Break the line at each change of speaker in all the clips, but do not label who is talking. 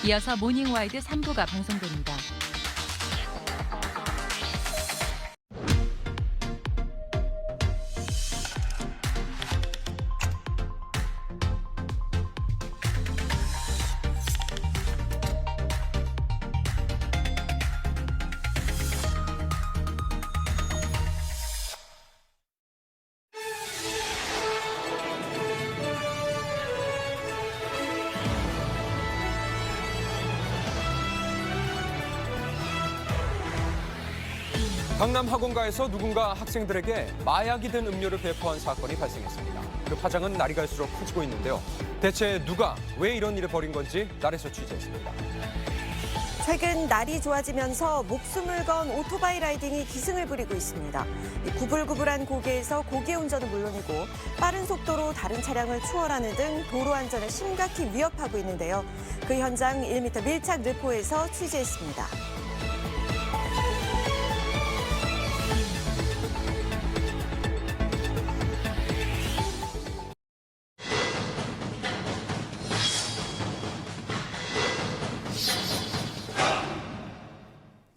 이어서 모닝와이드 3부가 방송됩니다.
강남 학원가에서 누군가 학생들에게 마약이 든 음료를 배포한 사건이 발생했습니다. 그 파장은 날이 갈수록 커지고 있는데요. 대체 누가 왜 이런 일을 벌인 건지 날에서 취재했습니다.
최근 날이 좋아지면서 목숨을 건 오토바이 라이딩이 기승을 부리고 있습니다. 구불구불한 고개에서 고개 운전은 물론이고 빠른 속도로 다른 차량을 추월하는 등 도로 안전을 심각히 위협하고 있는데요. 그 현장 1m 밀착 르포에서 취재했습니다.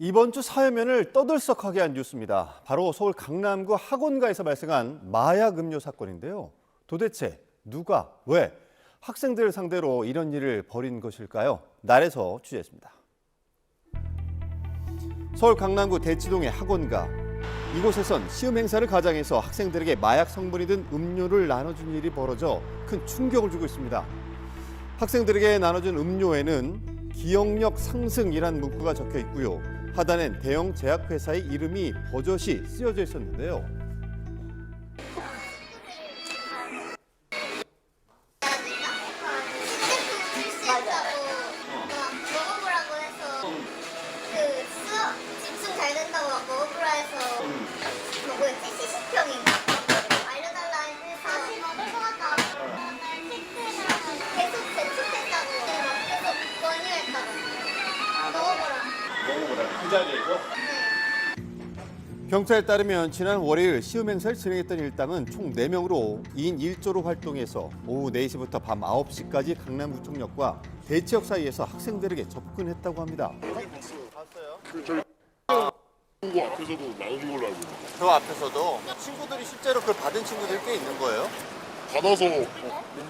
이번 주 사회면을 떠들썩하게 한 뉴스입니다. 바로 서울 강남구 학원가에서 발생한 마약 음료 사건인데요. 도대체 누가, 왜 학생들을 상대로 이런 일을 벌인 것일까요? 날에서 취재했습니다. 서울 강남구 대치동의 학원가. 이곳에선 시험 행사를 가장해서 학생들에게 마약 성분이 든 음료를 나눠준 일이 벌어져 큰 충격을 주고 있습니다. 학생들에게 나눠준 음료에는 기억력 상승이란 문구가 적혀 있고요. 하단엔 대형 제약회사의 이름이 버젓이 쓰여져 있었는데요.
먹어보라고 해서 그 수업 집중 잘 된다고 막 먹어보라 해서 뭐였지? 시식평인가? 알려달라 해서 먹을 것 같다. 계속 재촉했다고 막 계속 권유했다고. 먹어보라.
그 자리에서? 경찰에 따르면 지난 월요일 시험 행사를 진행했던 일당은 총 4명으로 2인 1조로 활동해서 오후 4시부터 밤 9시까지 강남구청역과 대치역 사이에서 학생들에게 접근했다고 합니다.
저희 친구 앞에서도 나눈 걸로 알고 있는데
저 앞에서도 친구들이 실제로 그걸 받은 친구들이 꽤 있는 거예요?
받아서 몇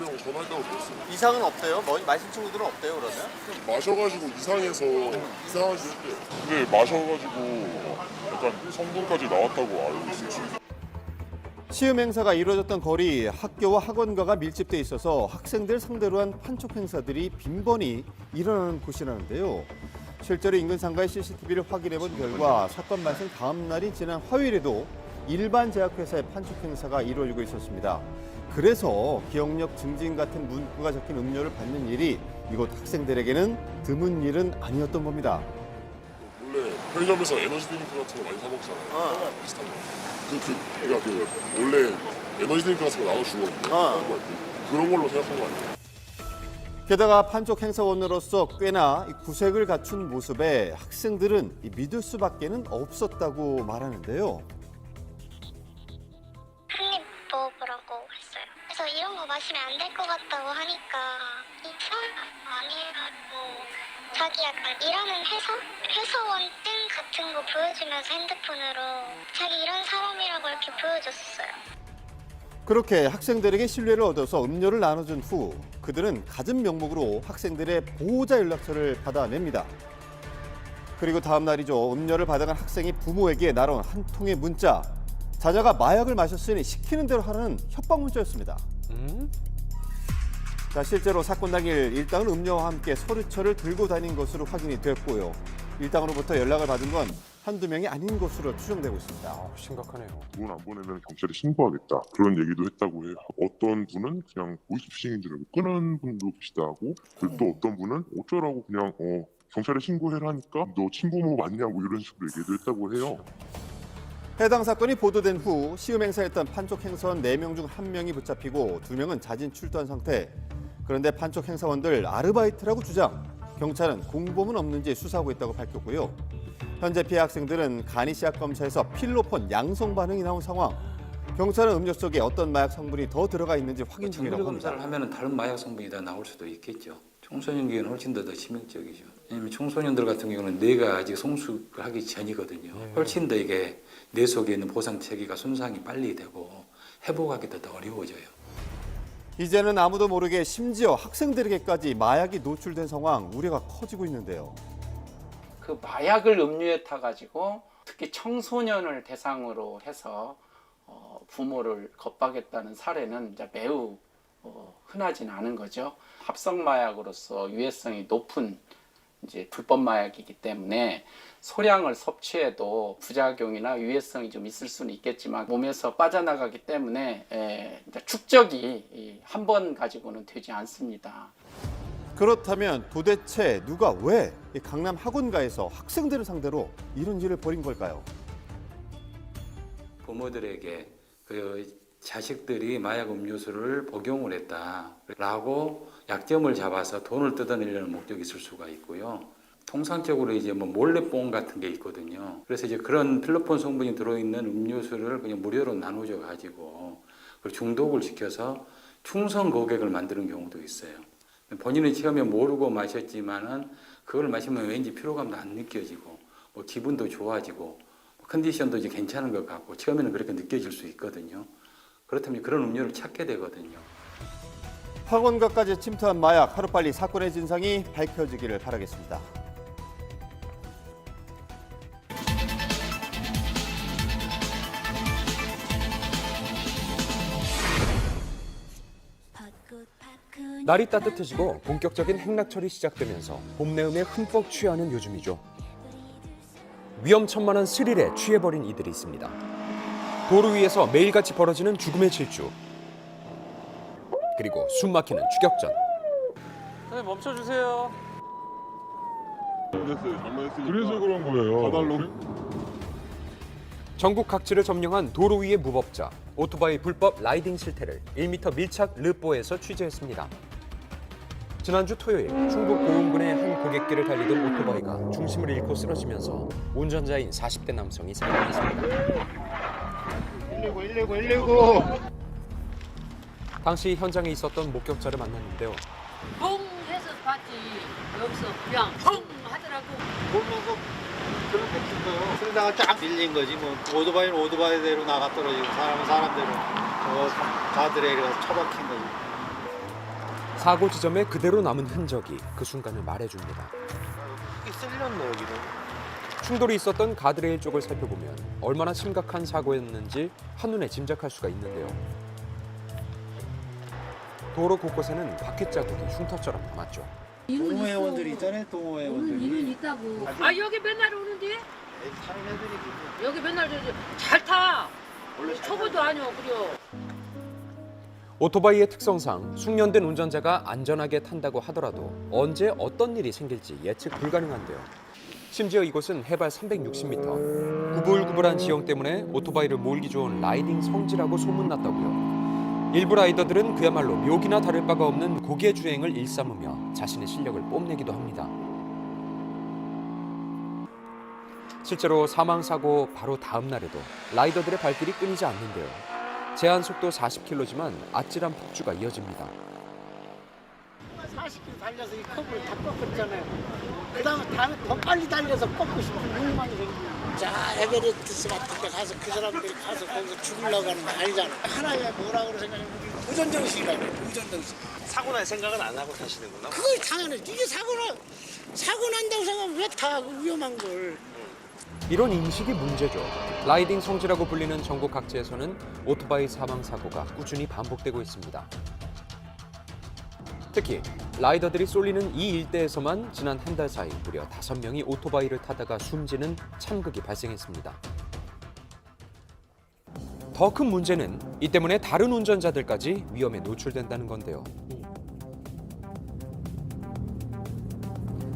명 전화했다고 들었어요.
이상은 없대요? 마신 친구들은 없대요 그러면?
마셔가지고 이상해서 이상하게 했대요. 근데 마셔가지고 약간 성분까지 나왔다고 알고 있어요.
시험 행사가 이루어졌던 거리, 학교와 학원가가 밀집돼 있어서 학생들 상대로 한 판촉 행사들이 빈번히 일어나는 곳이라는데요. 실제로 인근 상가의 CCTV를 확인해본 결과 사건 발생 다음 날인 지난 화요일에도 일반 제약회사의 판촉 행사가 이루어지고 있었습니다. 그래서 기억력 증진 같은 문구가 적힌 음료를 받는 일이 이곳 학생들에게는 드문 일은 아니었던 겁니다.
원래 편의점에서 에너지 드링크 같은 거 많이 사 먹잖아요. 비슷한 거. 그러니까 원래 에너지 드링크 같은 거 나눠주거든요. 그런 걸로 생각한 거 아니에요?
게다가 판촉 행사원으로서 꽤나 구색을 갖춘 모습에 학생들은 믿을 수밖에는 없었다고 말하는데요.
한 입 먹어보라고 했어요. 그래서 이런 거 마시면 안 될 것 같다고 하니까 이상한 거 아니라고 자기 약간 일하는 회사원 증 같은 거 보여주면서 핸드폰으로 자기 이런 사람이라고 이렇게 보여줬어요.
그렇게 학생들에게 신뢰를 얻어서 음료를 나눠준 후 그들은 갖은 명목으로 학생들의 보호자 연락처를 받아냅니다. 그리고 다음 날이죠. 음료를 받아간 학생이 부모에게 날아온 한 통의 문자. 자녀가 마약을 마셨으니 시키는 대로 하라는 협박 문자였습니다. 자, 실제로 사건 당일 일당은 음료와 함께 서류처를 들고 다닌 것으로 확인이 됐고요. 일당으로부터 연락을 받은 건 한두 명이 아닌 것으로 추정되고 있습니다.
심각하네요.
돈 안 보내면 경찰에 신고하겠다. 그런 얘기도 했다고 해요. 어떤 분은 그냥 보이스피싱인 줄 알고 끄는 분도 계시다고, 그리고 또 어떤 분은 어쩌라고 그냥 경찰에 신고해라 하니까 너 친부모 맞냐고 이런 식으로 얘기도 했다고 해요.
해당 사건이 보도된 후 시음 행사했던 판촉 행사원 4명 중 1명이 붙잡히고 2명은 자진 출두한 상태. 그런데 판촉 행사원들 아르바이트라고 주장. 경찰은 공범은 없는지 수사하고 있다고 밝혔고요. 현재 피해 학생들은 간이 씨앗 검사에서 필로폰 양성 반응이 나온 상황. 경찰은 음료 속에 어떤 마약 성분이 더 들어가 있는지 확인 중이라고 합니다.
검사를 하면 다른 마약 성분이 더 나올 수도 있겠죠. 청소년기에는 훨씬 더 치명적이죠. 왜냐하면 청소년들 같은 경우는 뇌가 아직 성숙하기 전이거든요. 훨씬 더 이게 뇌 속에 있는 보상 체계가 손상이 빨리 되고 회복하기도 더 어려워져요.
이제는 아무도 모르게 심지어 학생들에게까지 마약이 노출된 상황 우려가 커지고 있는데요.
그 마약을 음료에 타가지고 특히 청소년을 대상으로 해서 부모를 겁박했다는 사례는 이제 매우 흔하진 않은 거죠. 합성 마약으로서 유해성이 높은 이제 불법 마약이기 때문에 소량을 섭취해도 부작용이나 유해성이 좀 있을 수는 있겠지만 몸에서 빠져나가기 때문에 이제 축적이 한 번 가지고는 되지 않습니다.
그렇다면 도대체 누가 왜 이 강남 학원가에서 학생들을 상대로 이런 일을 벌인 걸까요?
부모들에게 그 자식들이 마약 음료수를 복용을 했다라고 약점을 잡아서 돈을 뜯어내려는 목적이 있을 수가 있고요. 통상적으로 이제 뭐 몰래뽕 같은 게 있거든요. 그래서 이제 그런 필로폰 성분이 들어있는 음료수를 그냥 무료로 나눠줘 가지고 그걸 중독을 시켜서 충성 고객을 만드는 경우도 있어요. 본인은 처음에 모르고 마셨지만은 그걸 마시면 왠지 피로감도 안 느껴지고 뭐 기분도 좋아지고 컨디션도 이제 괜찮은 것 같고 처음에는 그렇게 느껴질 수 있거든요. 그렇다면 그런 음료를 찾게 되거든요.
학원가까지 침투한 마약, 하루빨리 사건의 진상이 밝혀지기를 바라겠습니다.
날이 따뜻해지고 본격적인 행락철이 시작되면서 봄 내음에 흠뻑 취하는 요즘이죠. 위험천만한 스릴에 취해버린 이들이 있습니다. 도로 위에서 매일같이 벌어지는 죽음의 질주, 그리고 숨막히는 추격전.
선생님 멈춰주세요.
그래서 그런 거예요.
전국 각지를 점령한 도로 위의 무법자, 오토바이 불법 라이딩 실태를 1m 밀착 르뽀에서 취재했습니다. 지난주 토요일 충북 보은군의 한 고갯길을 달리던 오토바이가 중심을 잃고 쓰러지면서 운전자인 40대 남성이 사망했습니다.
119.
당시 현장에 있었던 목격자를 만났는데요.
펑 해서 봤지. 여기서 그냥 펑 하더라고.
보면서 그런 거예요. 그러다가 쫙 밀린 거지. 뭐 오토바이는 오토바이대로 나가 떨어지고 사람은 사람대로 가드레일에 처박힌 거지.
사고 지점에 그대로 남은 흔적이 그 순간을 말해줍니다.
이게 쓸렸네 여기는.
충돌이 있었던 가드레일 쪽을 살펴보면 얼마나 심각한 사고였는지 한눈에 짐작할 수가 있는데요. 도로 곳곳에는 바퀴 자국이 흉터처럼 남았죠.
동호회원들이 있잖아요. 동호회원들이.
일은 있다고. 아 여기 맨날 오는데?
타는 애들이
여기 맨날 잘 타. 초보도 아니오 그려.
오토바이의 특성상 숙련된 운전자가 안전하게 탄다고 하더라도 언제 어떤 일이 생길지 예측 불가능한데요. 심지어 이곳은 해발 360m, 구불구불한 지형 때문에 오토바이를 몰기 좋은 라이딩 성지라고 소문났다고요. 일부 라이더들은 그야말로 묘기나 다를 바가 없는 고개 주행을 일삼으며 자신의 실력을 뽐내기도 합니다. 실제로 사망사고 바로 다음 날에도 라이더들의 발길이 끊이지 않는데요. 제한 속도 40km지만 아찔한 폭주가 이어집니다.
40km 달려서 이 컵을 다 꺾었잖아요. 그 다음에 더 빨리 달려서 꺾고 싶으면 너무 많이 생기고. 자, 에베레스트 같은 데 가서 그 사람들이 가서 거기서 죽으려고 하는 거 아니잖아. 하나의 뭐라고 생각해? 도전정신이라고 그래, 도전정신.
사고 날 생각은 안 하고 타시는구나.
그걸 당연하지. 이게 사고 난다고 생각하면 왜 타, 위험한 걸.
이런 인식이 문제죠. 라이딩 성지라고 불리는 전국 각지에서는 오토바이 사망 사고가 꾸준히 반복되고 있습니다. 특히 라이더들이 쏠리는 이 일대에서만 지난 한 달 사이 무려 5명이 오토바이를 타다가 숨지는 참극이 발생했습니다. 더 큰 문제는 이 때문에 다른 운전자들까지 위험에 노출된다는 건데요.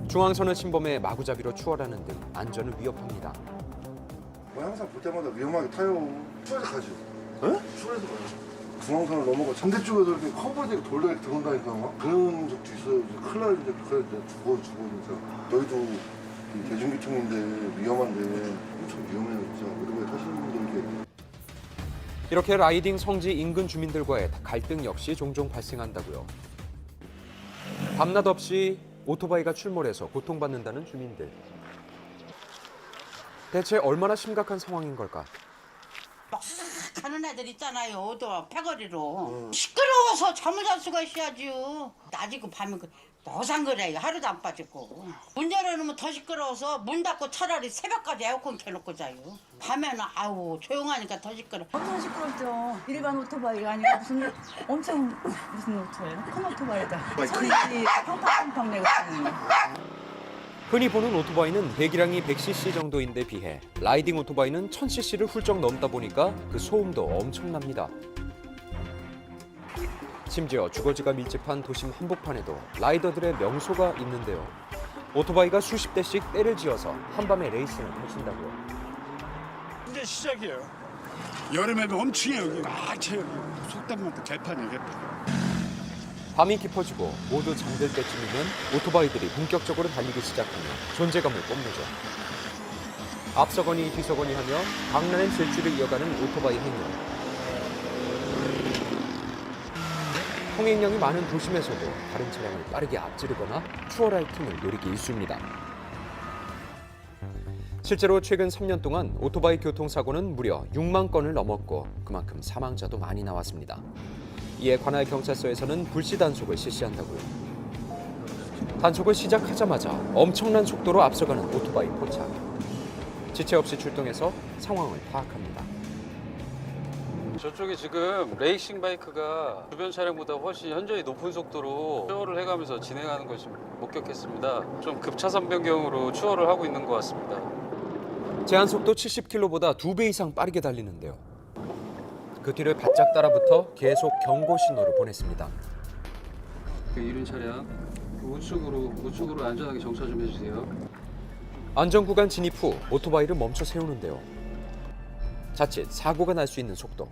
중앙선을 침범해 마구잡이로 추월하는 등 안전을 위협합니다.
항상 볼 때마다 위험하게 타요. 추월해서 가죠. 에? 추월해서 가요. 중앙선을 넘어가 반대쪽에서 이렇게 커브를 되게 돌려 들어온다니까 막 그런 적도 있어요. 이제 큰일 날 이제 그래 죽어 진짜. 너희도 대중교통인데 위험한데 엄청 위험해요 진짜. 오토바이 타시는 분들
이렇게 라이딩 성지 인근 주민들과의 갈등 역시 종종 발생한다고요. 밤낮 없이 오토바이가 출몰해서 고통받는다는 주민들. 대체 얼마나 심각한 상황인 걸까?
막 가는 애들 있잖아요. 또 패거리로. 시끄러워서 잠을 잘 수가 있어야지요. 낮이고 밤이고 너상 그래요. 하루도 안 빠지고. 문 열어놓으면 더 시끄러워서 문 닫고 차라리 새벽까지 에어컨 켜놓고 자요. 밤에는 아우 조용하니까 더 시끄러워.
엄청 시끄럽죠. 일반 오토바이가 아니라 무슨 엄청 무슨 오토예요? 큰 오토바이다. 소리 팡팡팡팡 내고 치는 거.
흔히 보는 오토바이는 배기량이 100cc 정도인데 비해 라이딩 오토바이는 1000cc를 훌쩍 넘다 보니까 그 소음도 엄청납니다. 심지어 주거지가 밀집한 도심 한복판에도 라이더들의 명소가 있는데요. 오토바이가 수십 대씩 때를 지어서 한밤에 레이싱을 펼친다고요.
이제 시작이에요. 여름에도 엄청 해요. 여기 막 채요. 속담부터 개판이에요, 개판.
밤이 깊어지고 모두 잠들 때쯤이면 오토바이들이 본격적으로 달리기 시작하며 존재감을 뽐내죠. 앞서거니 뒤서거니 하며 강란의 질주를 이어가는 오토바이 행렬. 통행량이 많은 도심에서도 다른 차량을 빠르게 앞지르거나 추월할 틈을 노리기 일쑤입니다. 실제로 최근 3년 동안 오토바이 교통사고는 무려 6만 건을 넘었고 그만큼 사망자도 많이 나왔습니다. 이에 관할 경찰서에서는 불시 단속을 실시한다고요. 단속을 시작하자마자 엄청난 속도로 앞서가는 오토바이 포착. 지체 없이 출동해서 상황을 파악합니다.
저쪽에 지금 레이싱 바이크가 주변 차량보다 훨씬 현저히 높은 속도로 추월을 해가면서 진행하는 것을 목격했습니다. 좀 급차선 변경으로 추월을 하고 있는 것 같습니다.
제한 속도 70km보다 2배 이상 빠르게 달리는데요. 그 뒤를 바짝 따라붙어 계속 경고 신호를 보냈습니다.
이륜 차량 우측으로 안전하게 정차 좀 해주세요.
안전구간 진입 후 오토바이를 멈춰 세우는데요. 자칫 사고가 날 수 있는 속도.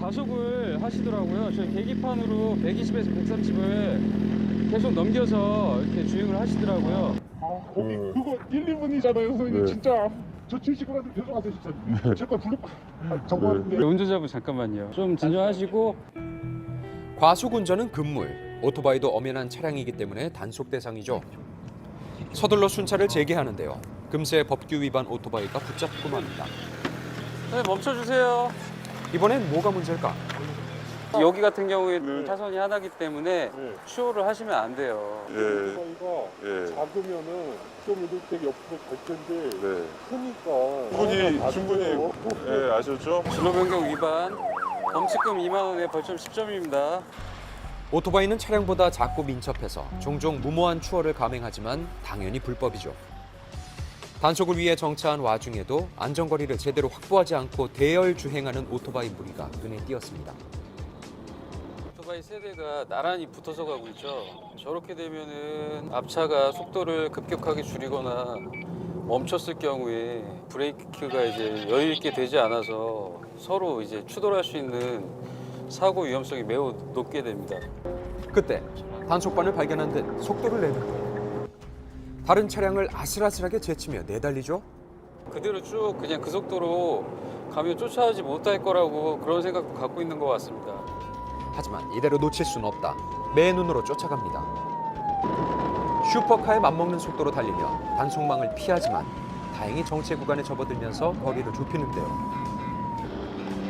과속을 하시더라고요. 저희 계기판으로 120에서 130을 계속 넘겨서 이렇게 주행을 하시더라고요.
거기 그거 1, 2분이잖아요, 선생님.
네.
진짜 저 70km 계속하세요, 진짜. 제거 부르고 정보하는데.
운전자분 잠깐만요. 좀 진정하시고.
과속 운전은 금물. 오토바이도 엄연한 차량이기 때문에 단속 대상이죠. 서둘러 순찰을 재개하는데요. 금세 법규 위반 오토바이가 붙잡고 맙니다.
네, 멈춰주세요.
이번엔 뭐가 문제일까?
여기 같은 경우에 차선이 하나이기 때문에 추월을 하시면 안 돼요.
예.
작으면은 좀 이렇게 옆으로 갈 텐데
네.
크니까
충분히 충분히 아셨죠?
진로 변경 위반, 범칙금 2만 원에 벌점 10점입니다.
오토바이는 차량보다 작고 민첩해서 종종 무모한 추월을 감행하지만 당연히 불법이죠. 단속을 위해 정차한 와중에도 안전거리를 제대로 확보하지 않고 대열 주행하는 오토바이 무리가 눈에 띄었습니다.
오토바이 세대가 나란히 붙어서 가고 있죠. 저렇게 되면은 앞차가 속도를 급격하게 줄이거나 멈췄을 경우에 브레이크가 이제 여유 있게 되지 않아서 서로 이제 추돌할 수 있는 사고 위험성이 매우 높게 됩니다.
그때 단속반을 발견한 듯 속도를 내는데 다른 차량을 아슬아슬하게 제치며 내달리죠.
그대로 쭉 그냥 그 속도로 가면 쫓아오지 못할 거라고 그런 생각 갖고 있는 것 같습니다.
하지만 이대로 놓칠 수는 없다. 맨눈으로 쫓아갑니다. 슈퍼카에 맞먹는 속도로 달리며 단속망을 피하지만 다행히 정체 구간에 접어들면서 거리를 좁히는데요.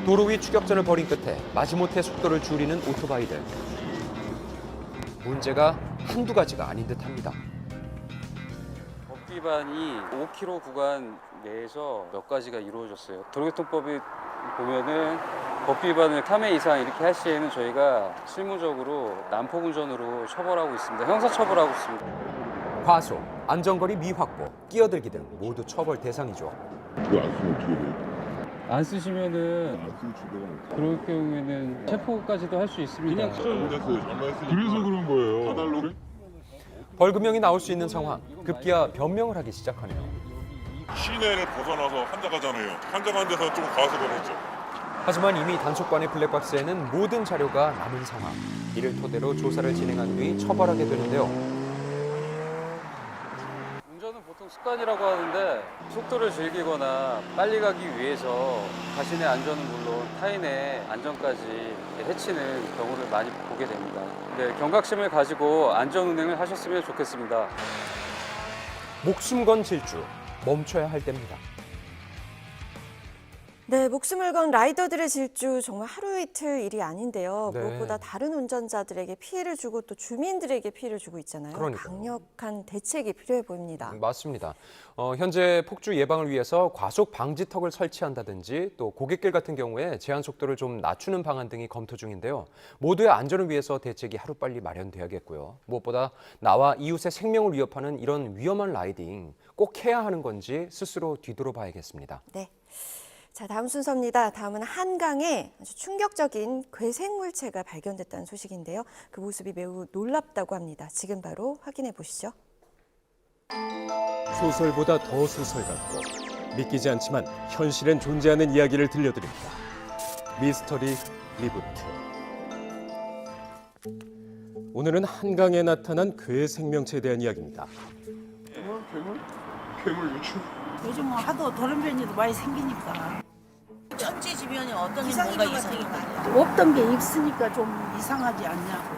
도로 위 추격전을 벌인 끝에 마지못해 속도를 줄이는 오토바이들. 문제가 한두 가지가 아닌 듯합니다.
법 위반이 5km 구간 내에서 몇 가지가 이루어졌어요. 도로교통법이 보면은 법 위반을 3회 이상 이렇게 할 시에는 저희가 실무적으로 난폭 운전으로 처벌하고 있습니다. 형사 처벌하고 있습니다.
과속, 안전거리 미확보, 끼어들기 등 모두 처벌 대상이죠.
그거 안 쓰면 어떻게 돼요?
안 쓰시면은
안 쓰면 주변은
그럴 경우에는 체포까지도 할 수 있습니다.
그래서 그런 거예요. 사달로?
벌금형이 나올 수 있는 상황, 급기야 변명을 하기 시작하네요.
시내를 벗어나서 환자 가잖아요. 환자 간 데서 좀 과속을 했죠.
하지만 이미 단속반의 블랙박스에는 모든 자료가 남은 상황. 이를 토대로 조사를 진행한 뒤 처벌하게 되는데요.
운전은 보통 습관 습관이라고 하는데 속도를 즐기거나 빨리 가기 위해서 자신의 안전은 물론 타인의 안전까지 해치는 경우를 많이 보게 됩니다. 네, 경각심을 가지고 안전운행을 하셨으면 좋겠습니다.
목숨 건 질주, 멈춰야 할 때입니다.
네, 목숨을 건 라이더들의 질주 정말 하루 이틀 일이 아닌데요.
네.
무엇보다 다른 운전자들에게 피해를 주고 또 주민들에게 피해를 주고 있잖아요.
그러니까요.
강력한 대책이 필요해 보입니다.
맞습니다. 현재 폭주 예방을 위해서 과속 방지턱을 설치한다든지 또 고갯길 같은 경우에 제한 속도를 좀 낮추는 방안 등이 검토 중인데요. 모두의 안전을 위해서 대책이 하루빨리 마련돼야겠고요. 무엇보다 나와 이웃의 생명을 위협하는 이런 위험한 라이딩 꼭 해야 하는 건지 스스로 뒤돌아봐야겠습니다.
네. 자, 다음 순서입니다. 다음은 한강에 아주 충격적인 괴생물체가 발견됐다는 소식인데요. 그 모습이 매우 놀랍다고 합니다. 지금 바로 확인해 보시죠.
소설보다 더 소설 같고 믿기지 않지만 현실엔 존재하는 이야기를 들려드립니다. 미스터리 리부트. 오늘은 한강에 나타난 괴 생명체에 대한 이야기입니다.
괴물 유출.
요즘 하도 돌연변이도 많이 생기니까.
천지 지변이 어떤
이상이
뭔가
같은
이상이
없던 게 있으니까 좀 이상하지 않냐고.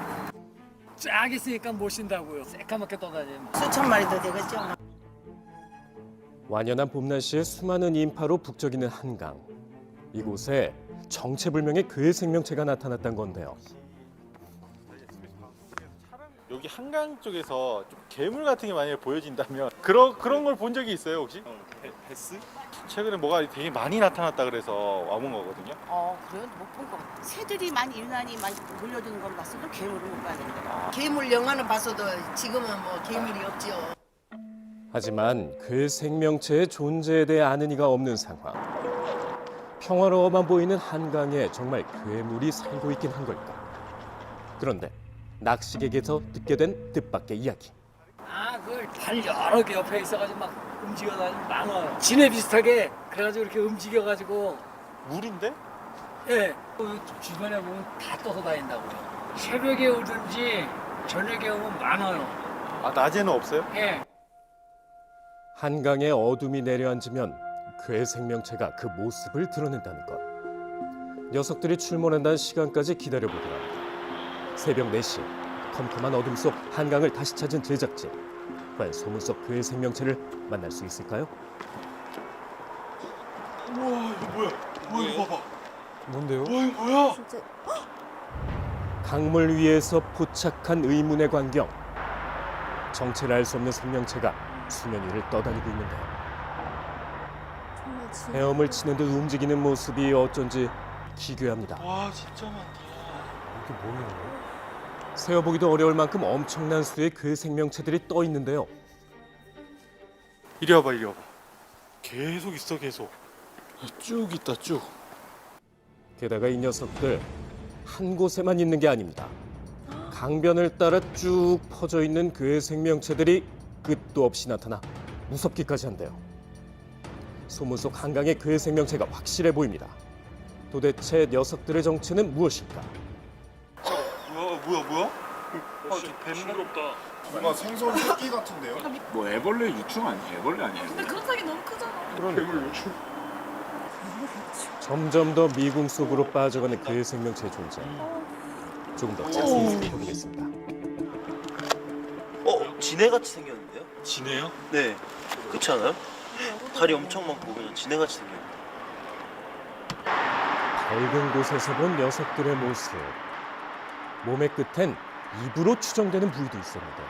쫙 있으니까 못 쉰다고요. 새까맣게 떠다니면.
수천 마리도 되겠죠.
완연한 봄 날씨에 수많은 인파로 북적이는 한강. 이곳에 정체불명의 괴 생명체가 나타났던 건데요.
여기 한강 쪽에서 좀 괴물 같은 게 만약에 보여진다면 그런 걸 본 적이 있어요 혹시? 베스? 최근에 뭐가 되게 많이 나타났다 그래서 와본 거거든요.
그래요? 못 본 것 같아. 새들이 많이 유난히 많이 몰려드는 건 봤어도 괴물은 못 봤는데. 괴물 영화는 봤어도 지금은 뭐 괴물이 없죠.
하지만 괴 생명체의 존재에 대해 아는 이가 없는 상황. 평화로워만 보이는 한강에 정말 괴물이 살고 있긴 한 걸까? 그런데 낚시객에서 듣게 된 뜻밖의 이야기.
그걸 발 여러 개 옆에 있어가지고 막 움직여다니는 많아요. 지네 비슷하게 그래가지고 이렇게 움직여가지고.
물인데?
예. 그 주변에 보면 다 떠서 다닌다고요. 새벽에 오든지 저녁에 오면 많아요.
낮에는 없어요?
예.
한강에 어둠이 내려앉으면 괴 생명체가 그 모습을 드러낸다는 것. 녀석들이 출몰한다는 시간까지 기다려보기로 합니다. 새벽 4시, 컴컴한 어둠 속 한강을 다시 찾은 제작진. 과연 소문 속 괴 생명체를 만날 수 있을까요?
우와 이거 뭐야? 이거 봐봐.
뭔데요?
이거 뭐야?
진짜
강물 위에서 포착한 의문의 광경. 정체를 알 수 없는 생명체가 수면 위를 떠다니고 있는데요.
정말
헤엄을 치는 듯 움직이는 모습이 어쩐지 기괴합니다.
와 진짜 많다.
이게 뭐예요?
세어보기도 어려울 만큼 엄청난 수의 괴 생명체들이 떠 있는데요.
이리 와봐 이리 와봐. 계속 있어 계속. 쭉 있다 쭉.
게다가 이 녀석들 한 곳에만 있는 게 아닙니다. 강변을 따라 쭉 퍼져 있는 괴 생명체들이 끝도 없이 나타나 무섭기까지 한데요. 소문 속 한강의 괴 생명체가 확실해 보입니다. 도대체 녀석들의 정체는 무엇일까?
뭐야?
징그럽다.
뭔가 생선 새끼 같은데요?
뭐 애벌레 유충 아니야? 애벌레 아니야?
근데 그렇다기 너무 크잖아.
괴물 유출.
점점 더 미궁 속으로 빠져가는 괴 생명체의 존재. 조금 더 자세히 살펴보겠습니다.
지네같이 생겼는데요?
지네요?
네. 그렇지 않아요? 다리 엄청 많고 그냥 지네같이 생겼는데.
밝은 곳에서 본 녀석들의 모습. 몸의 끝엔 입으로 추정되는 부위도 있었는데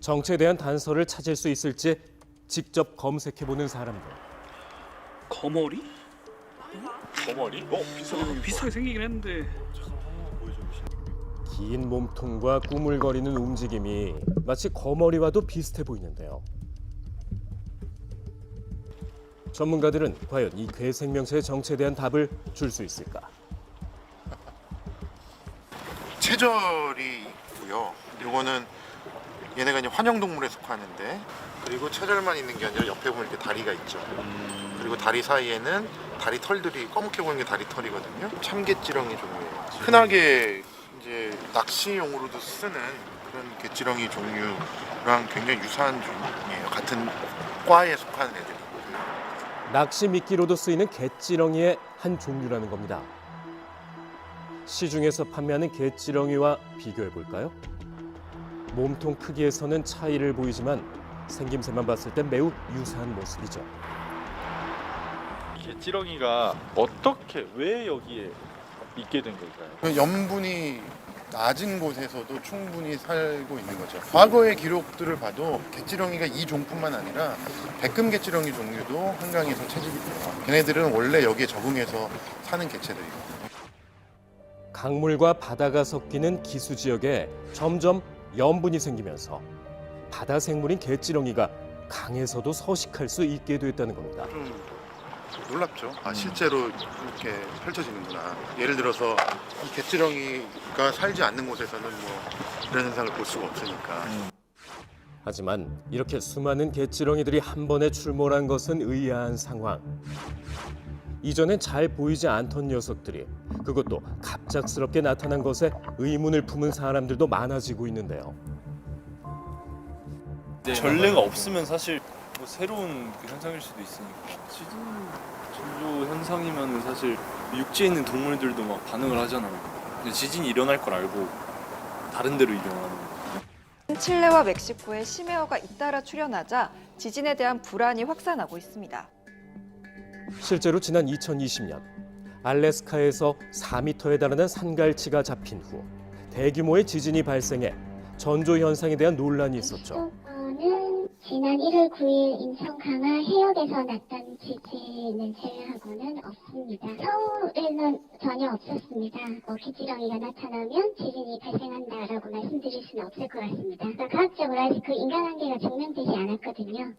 정체에 대한 단서를 찾을 수 있을지 직접 검색해보는 사람들.
거머리?
거머리? 비슷하게 생기긴 했는데.
긴 몸통과 꾸물거리는 움직임이 마치 거머리와도 비슷해 보이는데요. 전문가들은 과연 이 괴 생명체의 정체에 대한 답을 줄 수 있을까?
체절이 있고요. 이거는 얘네가 이제 환영동물에 속하는데, 그리고 체절만 있는 게 아니라 옆에 보면 이렇게 다리가 있죠. 그리고 다리 사이에는 다리 털들이 검게 보이는 게 다리 털이거든요. 참개찌렁이 종류예요. 흔하게 이제 낚시용으로도 쓰는 그런 개찌렁이 종류랑 굉장히 유사한 종이에요.
같은 과에 속하는 애들이.
낚시 미끼로도 쓰이는 갯지렁이의 한 종류라는 겁니다. 시중에서 판매하는 갯지렁이와 비교해 볼까요? 몸통 크기에서는 차이를 보이지만 생김새만 봤을 땐 매우 유사한 모습이죠.
갯지렁이가 어떻게 왜 여기에 있게 된 걸까요?
염분이 낮은 곳에서도 충분히 살고 있는 거죠. 과거의 기록들을 봐도 갯지렁이가 이 종뿐만 아니라 백금갯지렁이 종류도 한강에서 채집이 돼요. 걔네들은 원래 여기에 적응해서 사는 개체들이거든요.
강물과 바다가 섞이는 기수 지역에 점점 염분이 생기면서 바다 생물인 갯지렁이가 강에서도 서식할 수 있게 됐다는 겁니다.
놀랍죠. 실제로 이렇게 펼쳐지는구나. 예를 들어서 이 갯지렁이가 살지 않는 곳에서는 뭐 이런 현상을 볼 수가 없으니까.
하지만 이렇게 수많은 갯지렁이들이 한 번에 출몰한 것은 의아한 상황. 이전엔 잘 보이지 않던 녀석들이 그것도 갑작스럽게 나타난 것에 의문을 품은 사람들도 많아지고 있는데요.
전례가 없으면 사실 뭐 새로운 그 현상일 수도 있으니까 지진 전조 현상이면 사실 육지에 있는 동물들도 막 반응을 하잖아요. 근데 지진이 일어날 걸 알고 다른 데로 이동하는 거예요.
칠레와 멕시코에 심해어가 잇따라 출현하자 지진에 대한 불안이 확산하고 있습니다.
실제로 지난 2020년 알래스카에서 4m에 달하는 산갈치가 잡힌 후 대규모의 지진이 발생해 전조 현상에 대한 논란이 있었죠.
지난 1월 9일 인천 강화 해역에서 났던 지진을 제외하고는 없습니다. 서울에는 전혀 없었습니다. 갯지렁이가 나타나면 지진이 발생한다라고 말씀드릴 수는 없을 것 같습니다. 과학적으로 아직 그 인간관계가 증명되지 않았거든요.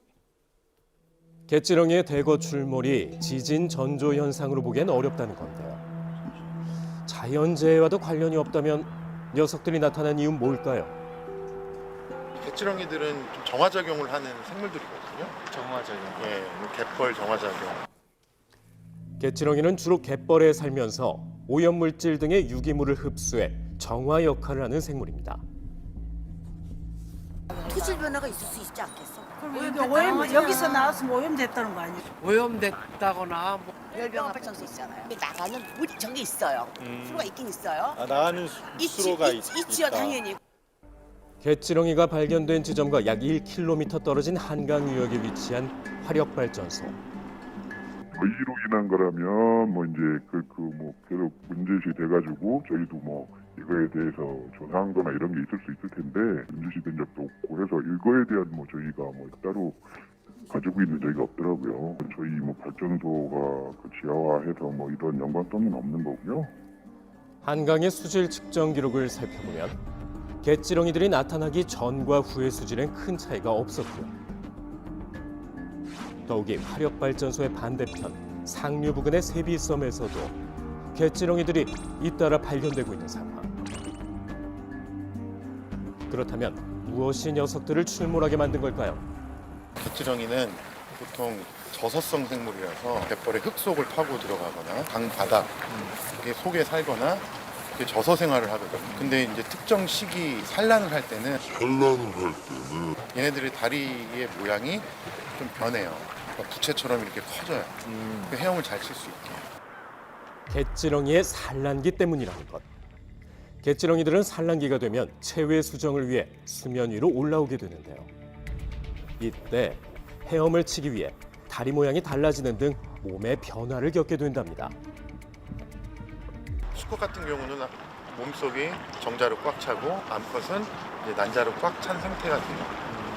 갯지렁이의 대거 출몰이 지진 전조 현상으로 보기엔 어렵다는 건데요. 자연재해와도 관련이 없다면 녀석들이 나타난 이유는 뭘까요?
갯지렁이들은 좀 정화작용을 하는 생물들이거든요.
정화작용.
예, 갯벌 정화작용.
갯지렁이는 주로 갯벌에 살면서 오염물질 등의 유기물을 흡수해 정화 역할을 하는 생물입니다.
토질 변화가 있을 수 있지 않겠어? 그럼 여기서 나왔으면 오염됐다는 거 아니에요?
오염됐다거나 뭐
열병합 발전소 있잖아요. 나가는 물이 저기 있어요. 수로가 있긴 있어요.
나가는 수로가
있지요, 당연히.
갯지렁이가 발견된 지점과 약 1km 떨어진 한강 유역에 위치한 화력발전소.
이로 인한 거라면 뭐 이제 뭐 계속 문제시 돼가지고 저희도 뭐 이거에 대해서 조사한 거나 이런 게 있을 수 있을 텐데 문제시 된 적도 없고 해서 이거에 대한 뭐 저희가 뭐 따로 가지고 있는 적이 없더라고요. 저희 뭐 발전소가 그 지하화해서 뭐 이런 연관성은 없는 거고요.
한강의 수질 측정 기록을 살펴보면 갯지렁이들이 나타나기 전과 후의 수질엔 큰 차이가 없었고요. 더욱이 화력발전소의 반대편 상류 부근의 세비섬에서도 갯지렁이들이 잇따라 발견되고 있는 상황. 그렇다면 무엇이 녀석들을 출몰하게 만든 걸까요?
갯지렁이는 보통 저서성 생물이라서 갯벌의 흙 속을 파고 들어가거나 강 바닥 속에 살거나 저서 생활을 하거든요. 근데 이제 특정 시기 산란을 할 때는 얘네들의 다리의 모양이 좀 변해요. 그러니까 부채처럼 이렇게 커져요. 헤엄을 잘 칠 수 있게.
갯지렁이의 산란기 때문이라는 것. 갯지렁이들은 산란기가 되면 체외 수정을 위해 수면 위로 올라오게 되는데요. 이때 헤엄을 치기 위해 다리 모양이 달라지는 등 몸의 변화를 겪게 된답니다.
수컷 같은 경우는 몸속이 정자로 꽉 차고 암컷은 이제 난자로 꽉 찬 상태가 돼요.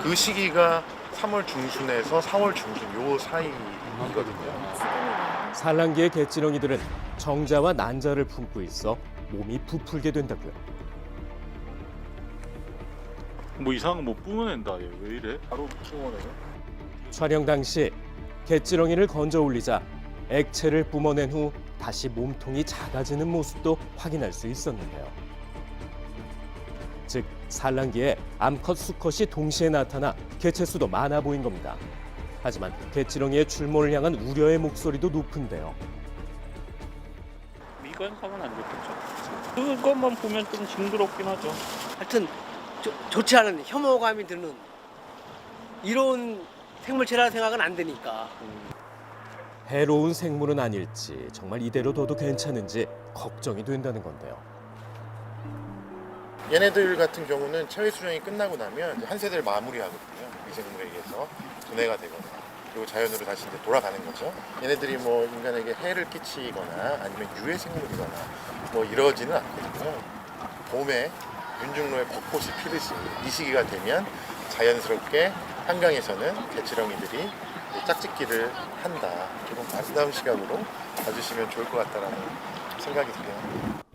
그 시기가 3월 중순에서 4월 중순 요 사이거든요.
산란기의 갯지렁이들은 정자와 난자를 품고 있어 몸이 부풀게 된다고요.
뭐 이상한 거 뭐 뿜어낸다. 얘 왜 이래? 바로 뿜어내요?
촬영 당시 갯지렁이를 건져 올리자 액체를 뿜어낸 후 다시 몸통이 작아지는 모습도 확인할 수 있었는데요. 즉 산란기에 암컷, 수컷이 동시에 나타나 개체수도 많아 보인 겁니다. 하지만 갯지렁이의 출몰을 향한 우려의 목소리도 높은데요.
미관상은 안 좋겠죠. 그것만 보면 좀 징그럽긴 하죠.
하여튼 좋지 않은 혐오감이 드는
이런 생물체라는 생각은 안 드니까.
해로운 생물은 아닐지 정말 이대로 둬도 괜찮은지 걱정이 된다는 건데요.
얘네들 같은 경우는 체외 수정이 끝나고 나면 이제 한 세대를 마무리하거든요. 미생물에 의해서 분해가 되거나 그리고 자연으로 다시 이제 돌아가는 거죠. 얘네들이 뭐 인간에게 해를 끼치거나 아니면 유해 생물이거나 뭐 이러지는 않거든요. 봄에 윤중로에 벚꽃이 피듯이 이 시기가 되면 자연스럽게 한강에서는 개치렁이들이 짝짓기를 한다. 조금 아름다운 시각으로 봐주시면 좋을 것 같다라는 생각이 들어요.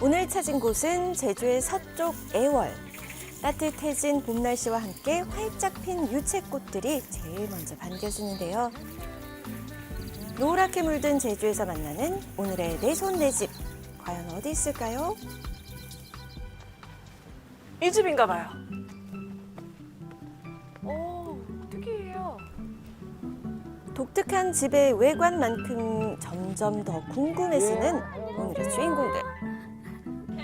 오늘 찾은 곳은 제주의 서쪽 애월. 따뜻해진 봄 날씨와 함께 활짝 핀 유채꽃들이 제일 먼저 반겨주는데요. 노랗게 물든 제주에서 만나는 오늘의 내 손 내 집. 과연 어디 있을까요?
이 집인가 봐요. 오, 특이해요.
독특한 집의 외관만큼 점점 더 궁금해지는 오늘의 주인공들.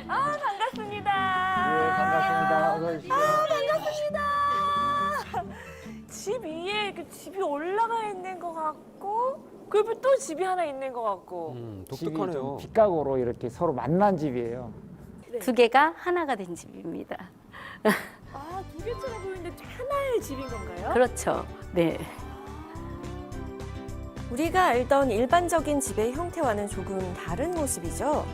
아, 반갑습니다.
네, 반갑습니다. 어서 오십시오.
아, 반갑습니다. 집 위에 그 집이 올라가 있는 것 같고, 그 옆에 또 집이 하나 있는 것 같고.
독특하네요. 빗각으로 이렇게 서로 만난 집이에요.
두 개가 하나가 된 집입니다. 아, 두 개처럼 보이는데 하나의 집인 건가요?
그렇죠. 네.
우리가 알던 일반적인 집의 형태와는 조금 다른 모습이죠.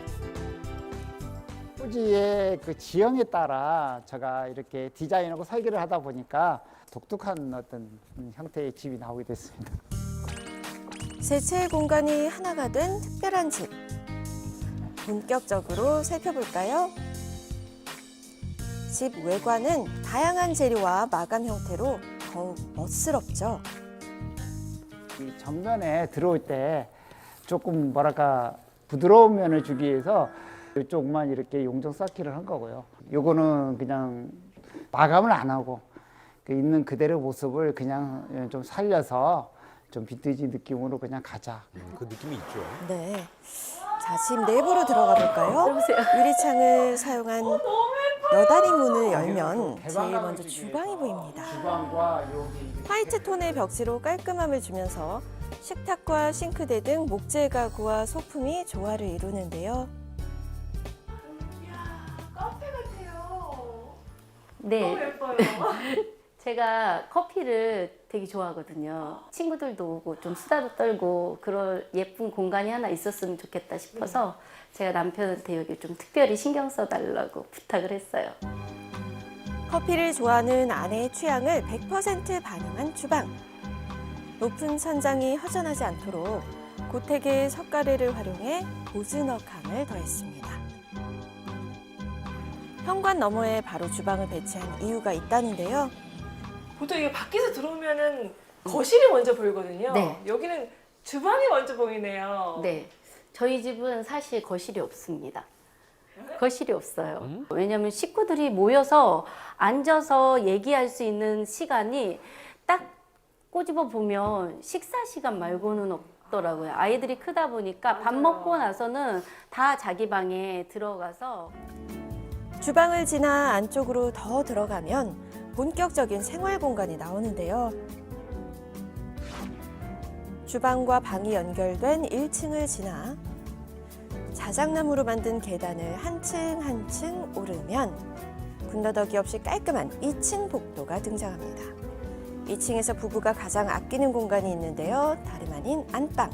토지의 그 지형에 따라 제가 이렇게 디자인하고 설계를 하다 보니까 독특한 어떤 형태의 집이 나오게 됐습니다.
세 채의 공간이 하나가 된 특별한 집. 본격적으로 살펴볼까요? 집 외관은 다양한 재료와 마감 형태로 더욱 멋스럽죠.
이 정면에 들어올 때 조금 뭐랄까 부드러운 면을 주기 위해서 이쪽만 이렇게 용접 쌓기를 한 거고요. 요거는 그냥 마감을 안 하고 그 있는 그대로 모습을 그냥 좀 살려서 좀 빈티지 느낌으로 그냥 가자.
그 느낌이 있죠.
네. 자, 집 내부로 들어가 볼까요? 유리창을 사용한 여다리 문을 열면 제일 먼저 주방이 보입니다. 화이트 톤의 벽지로 깔끔함을 주면서 식탁과 싱크대 등 목재 가구와 소품이 조화를 이루는데요.
카페 같아요.
네.
너무 예뻐요.
제가 커피를 되게 좋아하거든요. 친구들도 오고 좀 수다도 떨고 그럴 예쁜 공간이 하나 있었으면 좋겠다 싶어서 제가 남편한테 여기 좀 특별히 신경 써달라고 부탁을 했어요.
커피를 좋아하는 아내의 취향을 100% 반영한 주방. 높은 천장이 허전하지 않도록 고택의 석가래를 활용해 고즈넉함을 더했습니다. 현관 너머에 바로 주방을 배치한 이유가 있다는데요.
보통 이게 밖에서 들어오면은 거실이 먼저 보이거든요.
네.
여기는 주방이 먼저 보이네요.
네. 저희 집은 사실 거실이 없습니다. 거실이 없어요. 왜냐하면 식구들이 모여서 앉아서 얘기할 수 있는 시간이 딱 꼬집어 보면 식사 시간 말고는 없더라고요. 아이들이 크다 보니까 밥 먹고 나서는 다 자기 방에 들어가서
주방을 지나 안쪽으로 더 들어가면 본격적인 생활 공간이 나오는데요. 주방과 방이 연결된 1층을 지나 자작나무로 만든 계단을 한 층 한 층 오르면 군더더기 없이 깔끔한 2층 복도가 등장합니다. 2층에서 부부가 가장 아끼는 공간이 있는데요. 다름 아닌 안방.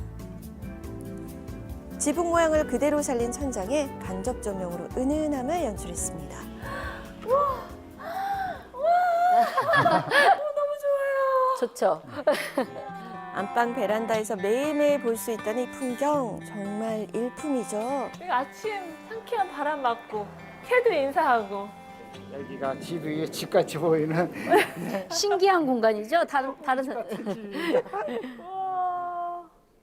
지붕 모양을 그대로 살린 천장에 간접 조명으로 은은함을 연출했습니다.
너무 좋아요.
좋죠.
안방 베란다에서 매일매일 볼 수 있다는 이 풍경 정말 일품이죠.
아침 상쾌한 바람 맞고 새들 인사하고.
여기가 집 위에 집같이 보이는
신기한 공간이죠. 다른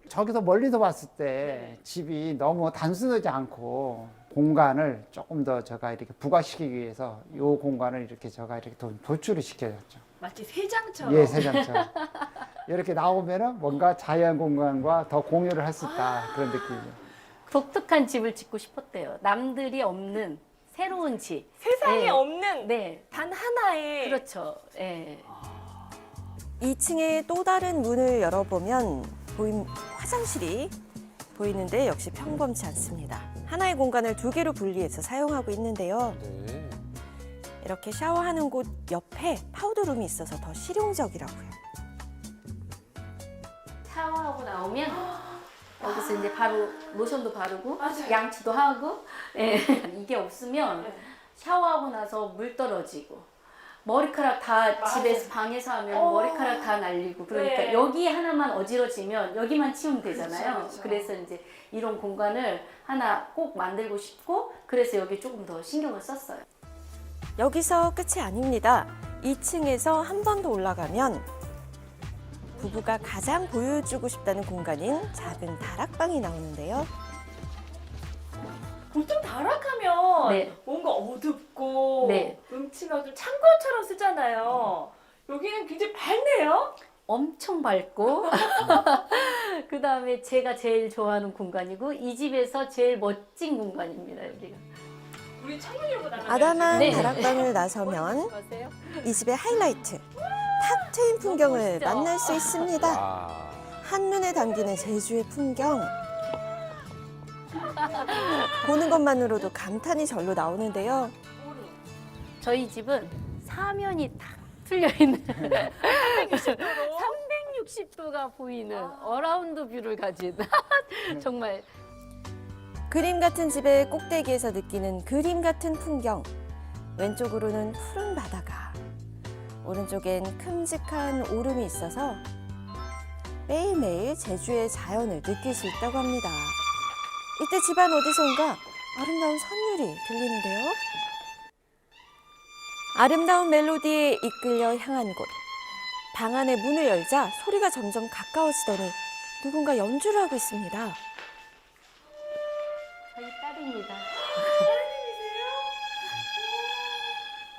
저기서 멀리서 봤을 때 집이 너무 단순하지 않고 공간을 조금 더 제가 이렇게 부각시키기 위해서 이 공간을 이렇게 제가 이렇게 도출을 시켜줬죠.
마치 세장처럼.
예, 세장처럼. 이렇게 나오면은 뭔가 자연 공간과 더 공유를 할 수 있다 그런 느낌이에요.
독특한 집을 짓고 싶었대요. 남들이 없는 새로운 집.
세상에
네.
없는
네.
단 하나의.
그렇죠. 예.
2층의 또 다른 문을 열어보면 화장실이 보이는데 역시 평범치 않습니다. 하나의 공간을 두 개로 분리해서 사용하고 있는데요.
네.
이렇게 샤워하는 곳 옆에 파우더룸이 있어서 더 실용적이라고요.
샤워하고 나오면 여기서 이제 바로 로션도 바르고 양치도 하고 예. 이게 없으면 샤워하고 나서 물 떨어지고 머리카락 다 집에서 방에서 하면 머리카락 다 날리고 그러니까
네.
여기 하나만 어지러지면 여기만 치우면 되잖아요.
그쵸, 그쵸.
그래서 이제 이런 공간을 하나 꼭 만들고 싶고 그래서 여기 조금 더 신경을 썼어요.
여기서 끝이 아닙니다. 2층에서 한 번 더 올라가면 부부가 가장 보여주고 싶다는 공간인 작은 다락방이 나오는데요.
보통 다락하면
네.
뭔가 어둡고
네.
음침하고 창고처럼 쓰잖아요. 여기는 굉장히 밝네요.
엄청 밝고 그 다음에 제가 제일 좋아하는 공간이고 이 집에서 제일 멋진 공간입니다. 여기가.
우리 청년이라고 나가면
아담한
네.
다락방을 나서면 이 집의 하이라이트, 탁 트인 풍경을
멋지죠?
만날 수 있습니다.
아,
한눈에 담기는 제주의 풍경. 보는 것만으로도 감탄이 절로 나오는데요.
저희 집은 사면이 탁 틀려 있는 360도가 보이는 어라운드 뷰를 가진 정말
그림 같은 집의 꼭대기에서 느끼는 그림 같은 풍경. 왼쪽으로는 푸른 바다가, 오른쪽엔 큼직한 오름이 있어서 매일매일 제주의 자연을 느낄 수 있다고 합니다. 이때 집안 어디선가 아름다운 선율이 들리는데요. 아름다운 멜로디에 이끌려 향한 곳. 방 안의 문을 열자 소리가 점점 가까워지더니 누군가 연주를 하고 있습니다.
저희 딸입니다.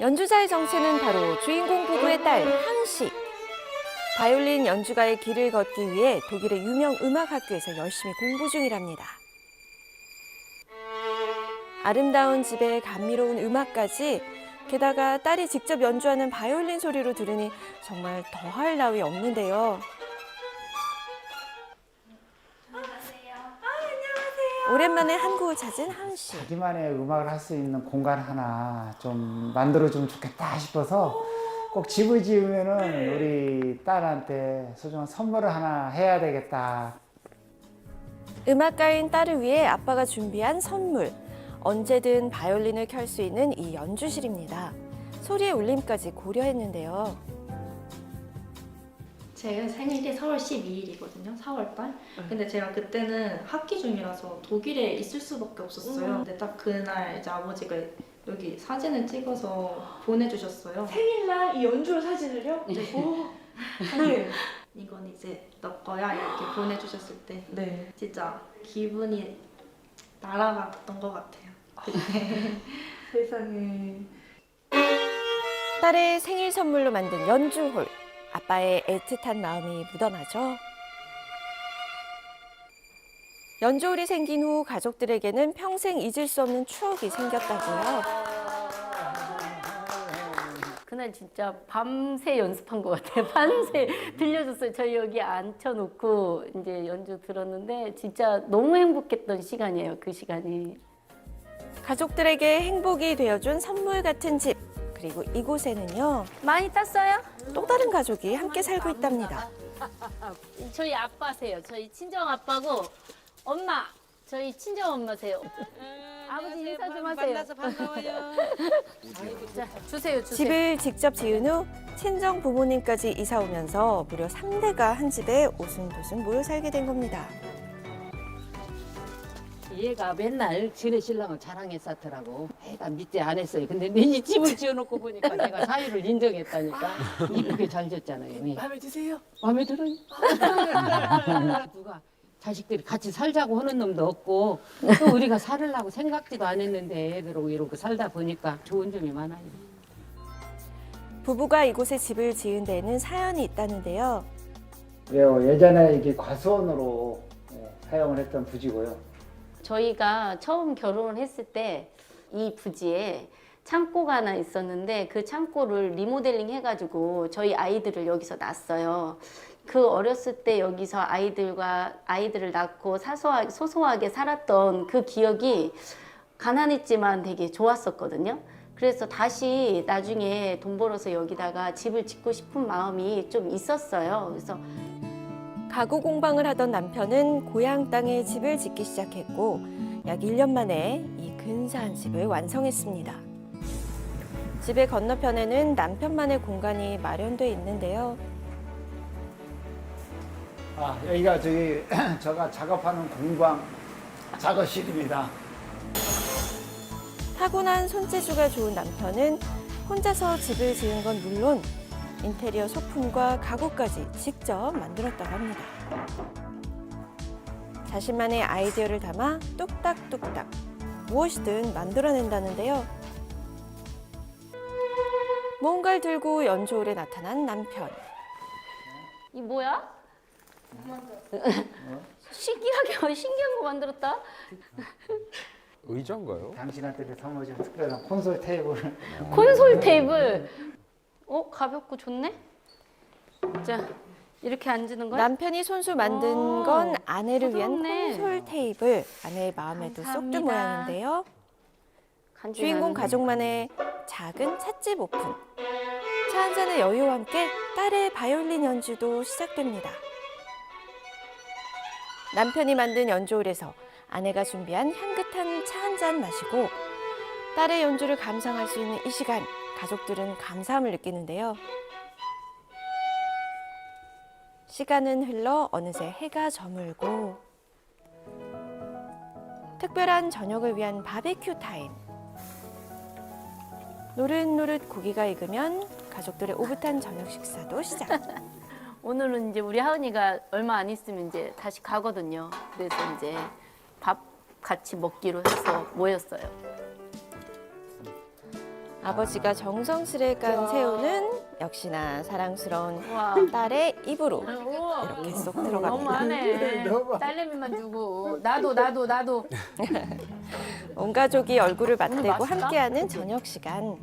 연주자의 정체는 바로 주인공 부부의 딸 한씨. 바이올린 연주가의 길을 걷기 위해 독일의 유명 음악학교에서 열심히 공부 중이랍니다. 아름다운 집에 감미로운 음악까지 게다가 딸이 직접 연주하는 바이올린 소리로 들으니 정말 더할 나위 없는데요. 오랜만에 한국을 찾은 한씨.
자기만의 음악을 할 수 있는 공간 하나 좀 만들어주면 좋겠다 싶어서 꼭 집을 지으면은 우리 딸한테 소중한 선물을 하나 해야 되겠다.
음악가인 딸을 위해 아빠가 준비한 선물. 언제든 바이올린을 켤 수 있는 이 연주실입니다. 소리의 울림까지 고려했는데요.
제 생일이 4월 12일이거든요. 4월달. 근데 제가 그때는 학기 중이라서 독일에 있을 수밖에 없었어요. 근데 딱 그날 이제 아버지가 여기 사진을 찍어서 보내주셨어요.
생일날 이 연주로 사진을요?
네.
오.
네. 이건 이제 너 거야 이렇게 보내주셨을 때
네.
진짜 기분이 날아갔던 것 같아요. 그때.
세상에.
딸의 생일 선물로 만든 연주홀. 아빠의 애틋한 마음이 묻어나죠. 연주홀이 생긴 후 가족들에게는 평생 잊을 수 없는 추억이 생겼다고요.
그날 진짜 밤새 연습한 것 같아요. 밤새 들려줬어요. 저희 여기 앉혀놓고 이제 연주 들었는데 진짜 너무 행복했던 시간이에요. 그 시간이.
가족들에게 행복이 되어준 선물 같은 집. 그리고 이곳에는요.
많이 땄어요?
또 다른 가족이 함께 살고 있답니다.
저희 아빠세요. 저희 친정 아빠고 엄마. 저희 친정 엄마세요. 아버지 인사 좀 하세요.
만나서 반가워요.
자, 주세요.
집을 직접 지은 후 친정 부모님까지 이사 오면서 무려 3대가 한 집에 오순도순 모여 살게 된 겁니다.
얘가 맨날 지네 신랑을 자랑했었더라고. 애가 밑에 안 했어요. 근데 이 집을 지어놓고 보니까 내가 사유를 인정했다니까. 이쁘게 잘 졌잖아요.
마음에 드세요?
마음에 들어요. 누가 자식들이 같이 살자고 하는 놈도 없고 또 우리가 살으려고 생각지도 안 했는데 애들하고 이러고 살다 보니까 좋은 점이 많아요.
부부가 이곳에 집을 지은 데에는 사연이 있다는데요.
예전에 이게 과수원으로 사용을 했던 부지고요.
저희가 처음 결혼을 했을 때 이 부지에 창고가 하나 있었는데 그 창고를 리모델링 해가지고 저희 아이들을 여기서 낳았어요. 그 어렸을 때 여기서 아이들을 낳고 소소하게 살았던 그 기억이 가난했지만 되게 좋았었거든요. 그래서 다시 나중에 돈 벌어서 여기다가 집을 짓고 싶은 마음이 좀 있었어요. 그래서
가구 공방을 하던 남편은 고향 땅에 집을 짓기 시작했고 약 1년 만에 이 근사한 집을 완성했습니다. 집의 건너편에는 남편만의 공간이 마련돼 있는데요.
여기가 제가 작업하는 공방 작업실입니다.
타고난 손재주가 좋은 남편은 혼자서 집을 지은 건 물론 인테리어 소품과 가구까지 직접 만들었다고 합니다. 자신만의 아이디어를 담아 뚝딱뚝딱 무엇이든 만들어낸다는데요. 뭔가를 들고 연조울에 나타난 남편.
이 뭐야? 신기한 거 만들었다.
의자인가요?
당신한테 선물 좀 특별한 콘솔 테이블.
콘솔 테이블. 가볍고 좋네. 자, 이렇게 앉는 거야?
남편이 손수 만든 건 아내를 위한
부드럽네.
콘솔 테이블. 아내의 마음에도 쏙 든
감사합니다.
모양인데요. 주인공 가족만의 작은 찻집 오픈. 차 한 잔의 여유와 함께 딸의 바이올린 연주도 시작됩니다. 남편이 만든 연주홀에서 아내가 준비한 향긋한 차 한 잔 마시고 딸의 연주를 감상할 수 있는 이 시간, 가족들은 감사함을 느끼는데요. 시간은 흘러 어느새 해가 저물고 특별한 저녁을 위한 바베큐 타임. 노릇노릇 고기가 익으면 가족들의 오붓한 저녁 식사도 시작.
오늘은 이제 우리 하은이가 얼마 안 있으면 이제 다시 가거든요. 그래서 이제 밥 같이 먹기로 해서 모였어요.
아버지가 정성스레 깐 새우는 역시나 사랑스러운 딸의 입으로 이렇게 쏙 들어갑니다.
너무하네. 딸내미만 주고 나도.
온 가족이 얼굴을 맞대고
맛있다?
함께하는 저녁 시간.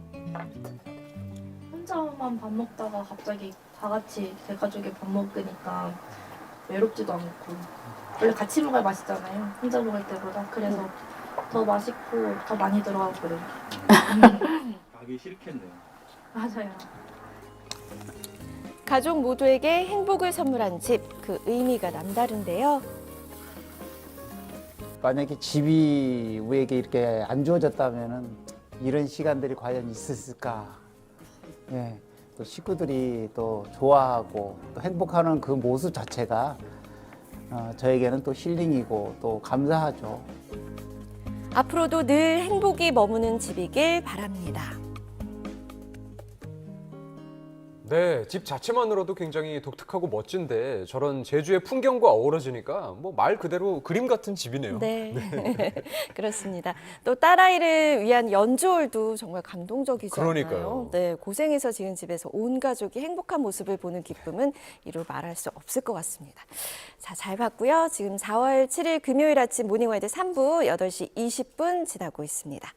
혼자만 밥 먹다가 갑자기 다 같이 제 가족이 밥 먹으니까 외롭지도 않고 원래 같이 먹어야 맛있잖아요. 혼자 먹을 때보다. 그래서 더 맛있고 더 많이 들어가고 그래요.
가기 싫겠네요.
맞아요.
가족 모두에게 행복을 선물한 집, 그 의미가 남다른데요.
만약에 집이 우리에게 이렇게 안 주어졌다면은 이런 시간들이 과연 있었을까? 또 식구들이 또 좋아하고 또 행복하는 그 모습 자체가 저에게는 또 힐링이고 또 감사하죠.
앞으로도 늘 행복이 머무는 집이길 바랍니다.
네, 집 자체만으로도 굉장히 독특하고 멋진데 저런 제주의 풍경과 어우러지니까 뭐 말 그대로 그림 같은 집이네요.
네, 그렇습니다. 또 딸아이를 위한 연주홀도 정말 감동적이지 않나요?
그러니까요.
네, 고생해서 지은 집에서 온 가족이 행복한 모습을 보는 기쁨은 이루 말할 수 없을 것 같습니다. 자, 잘 봤고요. 지금 4월 7일 금요일 아침 모닝와이드 3부 8시 20분 지나고 있습니다.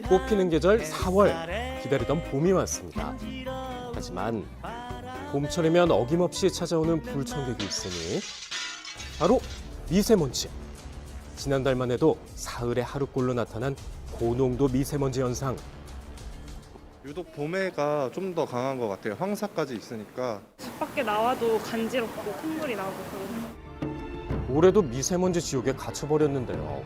꽃피는 계절 4월, 기다리던 봄이 왔습니다. 하지만 봄철이면 어김없이 찾아오는 불청객이 있으니 바로 미세먼지. 지난달만 해도 사흘에 하루꼴로 나타난 고농도 미세먼지 현상.
유독 봄에가 좀 더 강한 것 같아요. 황사까지 있으니까.
집 밖에 나와도 간지럽고 콧물이 나고 그러고.
올해도 미세먼지 지옥에 갇혀버렸는데요.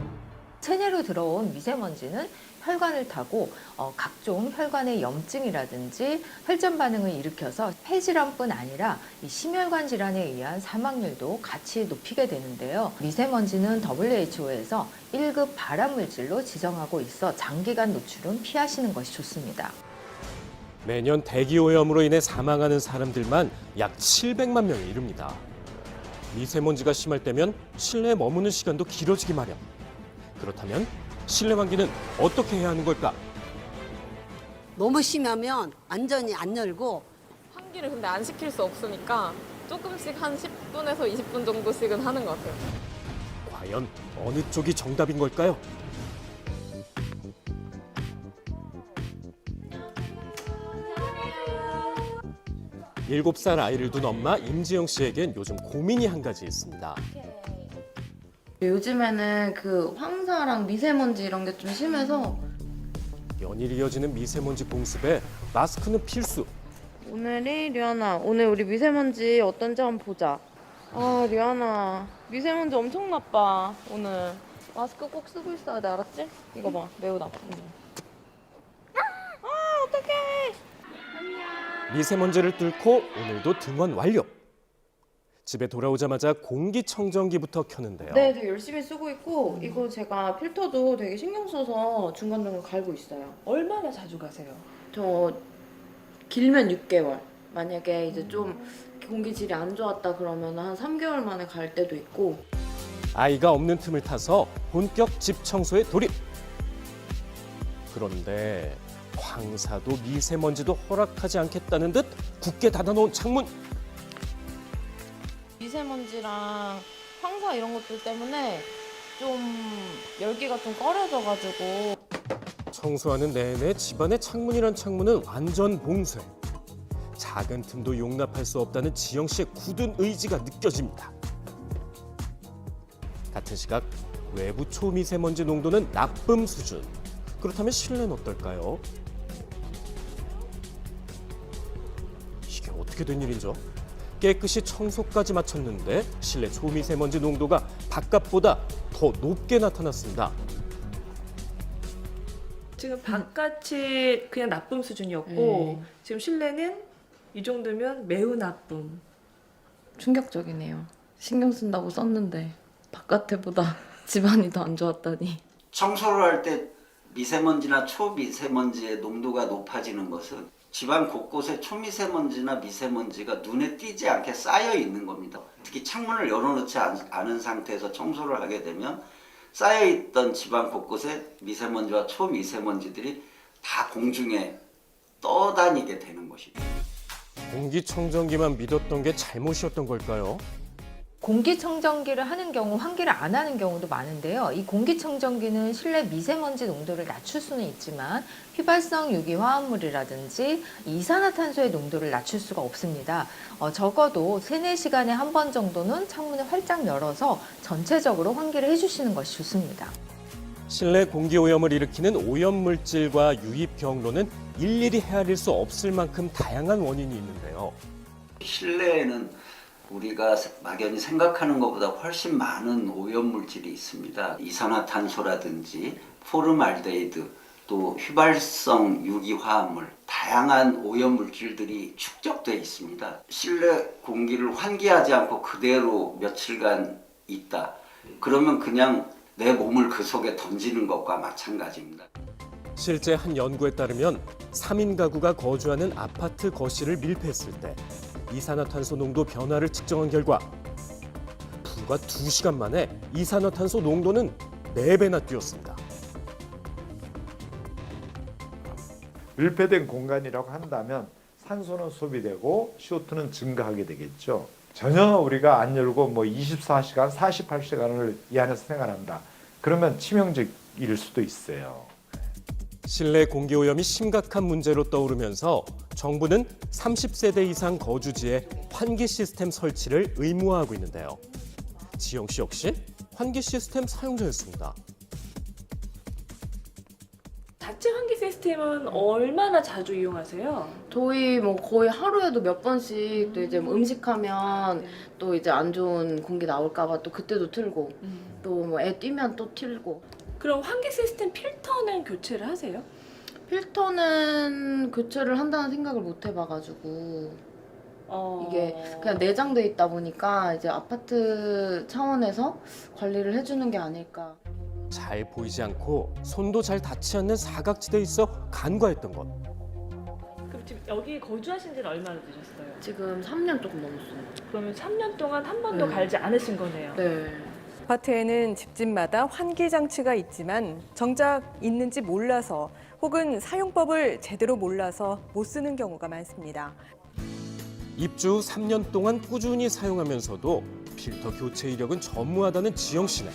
체내로 들어온 미세먼지는 혈관을 타고 각종 혈관의 염증이라든지 혈전 반응을 일으켜서 폐질환뿐 아니라 이 심혈관 질환에 의한 사망률도 같이 높이게 되는데요. 미세먼지는 WHO에서 1급 발암물질로 지정하고 있어 장기간 노출은 피하시는 것이 좋습니다.
매년 대기오염으로 인해 사망하는 사람들만 약 700만 명에 이릅니다. 미세먼지가 심할 때면 실내에 머무는 시간도 길어지기 마련. 그렇다면 실내 환기는 어떻게 해야 하는 걸까?
너무 심하면 완전히 안 열고
환기를 근데 안 시킬 수 없으니까 조금씩 한 10분에서 20분 정도씩은 하는 것 같아요.
과연 어느 쪽이 정답인 걸까요? 일곱 살 아이를 둔 엄마 임지영 씨에겐 요즘 고민이 한 가지 있습니다.
요즘에는 그 황사랑 미세먼지 이런 게 좀 심해서
연일 이어지는 미세먼지 공습에 마스크는 필수.
오늘이 류하나 오늘 우리 미세먼지 어떤지 한번 보자. 아 류하나 미세먼지 엄청 나빠 오늘. 마스크 꼭 쓰고 있어야 돼 알았지? 이거 봐 매우 나쁜데. 아 어떡해.
미세먼지를 뚫고 오늘도 등원 완료. 집에 돌아오자마자 공기청정기부터 켜는데요.
네, 되게 열심히 쓰고 있고 이거 제가 필터도 되게 신경 써서 중간중간 갈고 있어요.
얼마나 자주 가세요?
저 길면 6개월. 만약에 이제 좀 공기질이 안 좋았다 그러면 한 3개월 만에 갈 때도 있고.
아이가 없는 틈을 타서 본격 집 청소에 돌입. 그런데 황사도 미세먼지도 허락하지 않겠다는 듯 굳게 닫아놓은 창문.
미세먼지랑 황사 이런 것들 때문에 좀 열기가 좀 꺼려져가지고.
청소하는 내내 집안의 창문이란 창문은 완전 봉쇄. 작은 틈도 용납할 수 없다는 지영 씨의 굳은 의지가 느껴집니다. 같은 시각 외부 초미세먼지 농도는 나쁨 수준. 그렇다면 실내는 어떨까요? 이게 어떻게 된 일이죠? 깨끗이 청소까지 마쳤는데 실내 초미세먼지 농도가 바깥보다 더 높게 나타났습니다.
지금 바깥이 그냥 나쁨 수준이었고 지금 실내는 이 정도면 매우 나쁨.
충격적이네요. 신경 쓴다고 썼는데 바깥에보다 집안이 더 안 좋았다니.
청소를 할 때 미세먼지나 초미세먼지의 농도가 높아지는 것은 집안 곳곳에 초미세먼지나 미세먼지가 눈에 띄지 않게 쌓여 있는 겁니다. 특히 창문을 열어놓지 않은 상태에서 청소를 하게 되면 쌓여있던 집안 곳곳에 미세먼지와 초미세먼지들이 다 공중에 떠다니게 되는 것입니다.
공기청정기만 믿었던 게 잘못이었던 걸까요?
공기청정기를 하는 경우 환기를 안 하는 경우도 많은데요. 이 공기청정기는 실내 미세먼지 농도를 낮출 수는 있지만 휘발성 유기화합물이라든지 이산화탄소의 농도를 낮출 수가 없습니다. 적어도 3-4시간에 한 번 정도는 창문을 활짝 열어서 전체적으로 환기를 해주시는 것이 좋습니다.
실내 공기오염을 일으키는 오염물질과 유입 경로는 일일이 헤아릴 수 없을 만큼 다양한 원인이 있는데요.
실내에는 우리가 막연히 생각하는 것보다 훨씬 많은 오염물질이 있습니다. 이산화탄소라든지 포름알데히드, 또 휘발성 유기화합물, 다양한 오염물질들이 축적돼 있습니다. 실내 공기를 환기하지 않고 그대로 며칠간 있다. 그러면 그냥 내 몸을 그 속에 던지는 것과 마찬가지입니다.
실제 한 연구에 따르면 3인 가구가 거주하는 아파트 거실을 밀폐했을 때 이산화탄소 농도 변화를 측정한 결과 불과 2시간 만에 이산화탄소 농도는 4배나 뛰었습니다.
밀폐된 공간이라고 한다면 산소는 소비되고 CO2는 증가하게 되겠죠. 전혀 우리가 안 열고 24시간, 48시간을 이 안에서 생활한다. 그러면 치명적일 수도 있어요.
실내 공기오염이 심각한 문제로 떠오르면서 정부는 30세대 이상 거주지에 환기 시스템 설치를 의무화하고 있는데요. 지영 씨 역시 환기 시스템 사용자였습니다.
자체 환기 시스템은 얼마나 자주 이용하세요?
저희 거의 하루에도 몇 번씩 또 이제 음식하면 또 이제 안 좋은 공기 나올까봐 또 그때도 틀고 또 애 뛰면 또 틀고.
그럼 환기 시스템 필터는 교체를 하세요?
필터는 교체를 한다는 생각을 못 해봐가지고 이게 그냥 내장돼 있다 보니까 이제 아파트 차원에서 관리를 해주는 게 아닐까.
잘 보이지 않고 손도 잘 닿지 않는 사각지대에 있어 간과했던 것.
그럼 지금 여기 거주하신 지는 얼마나 되셨어요?
지금 3년 조금 넘었어요.
그러면 3년 동안 한 번도 갈지 않으신 거네요.
네.
아파트에는 집집마다 환기 장치가 있지만 정작 있는지 몰라서 혹은 사용법을 제대로 몰라서 못 쓰는 경우가 많습니다.
입주 후 3년 동안 꾸준히 사용하면서도 필터 교체 이력은 전무하다는 지영 씨네.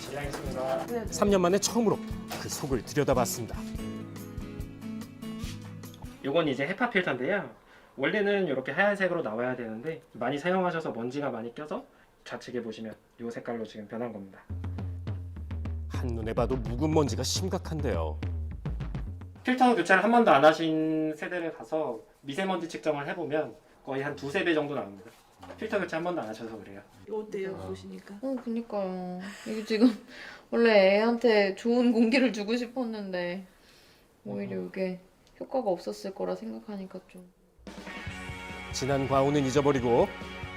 3년 만에 처음으로 그 속을 들여다봤습니다.
이건 이제 헤파 필터인데요. 원래는 이렇게 하얀색으로 나와야 되는데 많이 사용하셔서 먼지가 많이 껴서 좌측에 보시면 이 색깔로 지금 변한 겁니다.
한눈에 봐도 묵은 먼지가 심각한데요.
필터 교체를 한 번도 안 하신 세대를 가서 미세먼지 측정을 해보면 거의 한 2~3배 정도 나옵니다. 필터 교체 한 번도 안 하셔서 그래요.
어때요, 보시니까?
그니까요. 이게 지금 원래 애한테 좋은 공기를 주고 싶었는데 오히려 이게 효과가 없었을 거라 생각하니까 좀.
지난 과오는 잊어버리고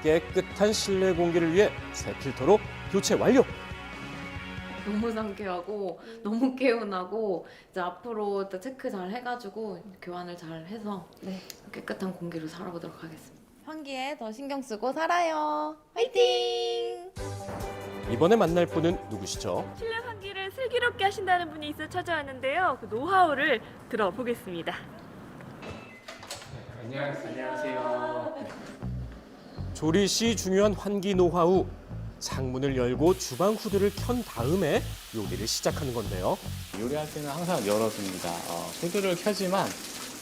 깨끗한 실내 공기를 위해 새 필터로 교체 완료.
너무 상쾌하고 너무 개운하고 이제 앞으로 또 체크 잘 해가지고 교환을 잘 해서 깨끗한 공기로 살아보도록 하겠습니다. 환기에 더 신경 쓰고 살아요. 화이팅!
이번에 만날 분은 누구시죠?
실내 환기를 슬기롭게 하신다는 분이 있어 찾아왔는데요. 그 노하우를 들어보겠습니다.
안녕하세요.
조리 시 중요한 환기 노하우. 창문을 열고 주방 후드를 켠 다음에 요리를 시작하는 건데요.
요리할 때는 항상 열어둡니다. 후드를 켜지만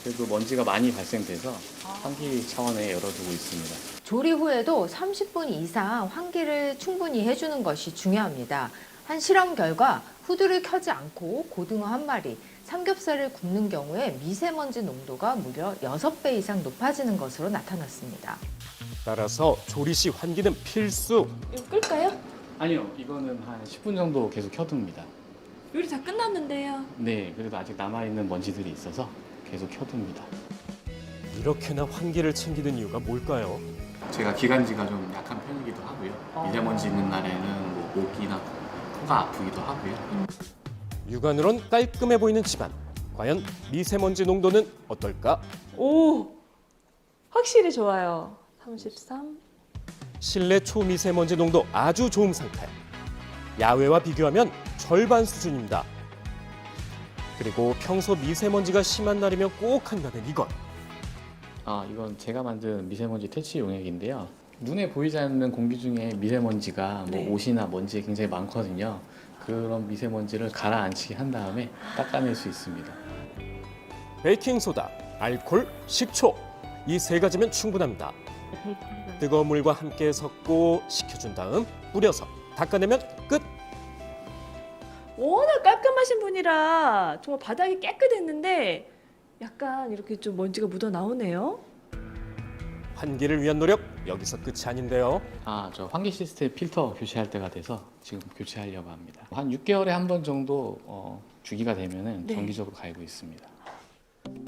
그래도 먼지가 많이 발생돼서 환기 차원에 열어두고 있습니다.
조리 후에도 30분 이상 환기를 충분히 해주는 것이 중요합니다. 한 실험 결과 후드를 켜지 않고 고등어 한 마리, 삼겹살을 굽는 경우에 미세먼지 농도가 무려 6배 이상 높아지는 것으로 나타났습니다.
따라서 조리 시 환기는 필수.
이거 끌까요?
아니요, 이거는 한 10분 정도 계속 켜둡니다.
요리 다 끝났는데요.
네, 그래도 아직 남아있는 먼지들이 있어서 계속 켜둡니다.
이렇게나 환기를 챙기는 이유가 뭘까요?
제가 기관지가 좀 약한 편이기도 하고요. 미세먼지 있는 날에는 뭐 목이나 코가 아프기도 하고요.
육안으론 깔끔해 보이는 집안. 과연 미세먼지 농도는 어떨까?
오, 확실히 좋아요. 33.
실내 초미세먼지 농도 아주 좋은 상태. 야외와 비교하면 절반 수준입니다. 그리고 평소 미세먼지가 심한 날이면 꼭 한다는 이것.
이건 제가 만든 미세먼지 퇴치 용액인데요. 눈에 보이지 않는 공기 중에 미세먼지가 뭐 옷이나 먼지에 굉장히 많거든요. 그런 미세먼지를 가라앉히게 한 다음에 닦아낼 수 있습니다.
베이킹소다, 알코올, 식초. 이 세 가지면 충분합니다. 뜨거운 물과 함께 섞고 식혀준 다음 뿌려서 닦아내면 끝.
워낙 깔끔하신 분이라 정말 바닥이 깨끗했는데 약간 이렇게 좀 먼지가 묻어 나오네요.
환기를 위한 노력 여기서 끝이 아닌데요.
저 환기 시스템 필터 교체할 때가 돼서 지금 교체하려고 합니다. 한 6개월에 한 번 정도 주기가 되면은 정기적으로 갈고 있습니다.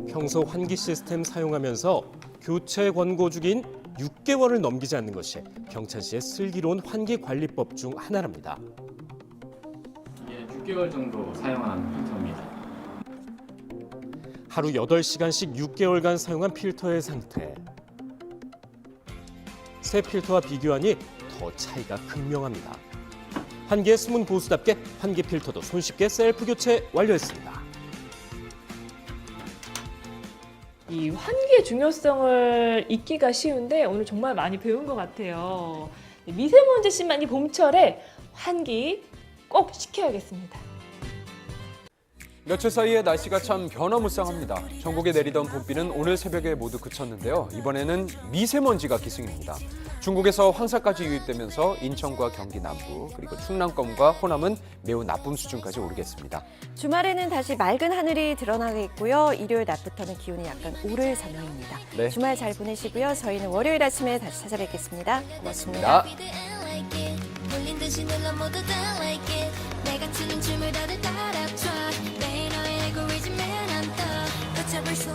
평소 환기 시스템 사용하면서 교체 권고 주기인 6개월을 넘기지 않는 것이 경찬시의 슬기로운 환기 관리법 중 하나랍니다.
이게 6개월 정도 사용한 필터입니다.
하루 8시간씩 6개월간 사용한 필터의 상태. 새 필터와 비교하니 더 차이가 극명합니다. 환기의 숨은 고수답게 환기 필터도 손쉽게 셀프 교체 완료했습니다.
이 환기의 중요성을 잊기가 쉬운데 오늘 정말 많이 배운 것 같아요. 미세먼지 심한 이 봄철에 환기 꼭 시켜야겠습니다.
며칠 사이에 날씨가 참 변화무쌍합니다. 전국에 내리던 봄비는 오늘 새벽에 모두 그쳤는데요. 이번에는 미세먼지가 기승입니다. 중국에서 황사까지 유입되면서 인천과 경기 남부 그리고 충남권과 호남은 매우 나쁨 수준까지 오르겠습니다.
주말에는 다시 맑은 하늘이 드러나겠고요. 일요일 낮부터는 기온이 약간 오를 전망입니다.
네.
주말 잘 보내시고요. 저희는 월요일 아침에 다시 찾아뵙겠습니다.
고맙습니다.
몰린 듯이 눌러 모두 다 like it 내가 추는 춤을 다들 따라춰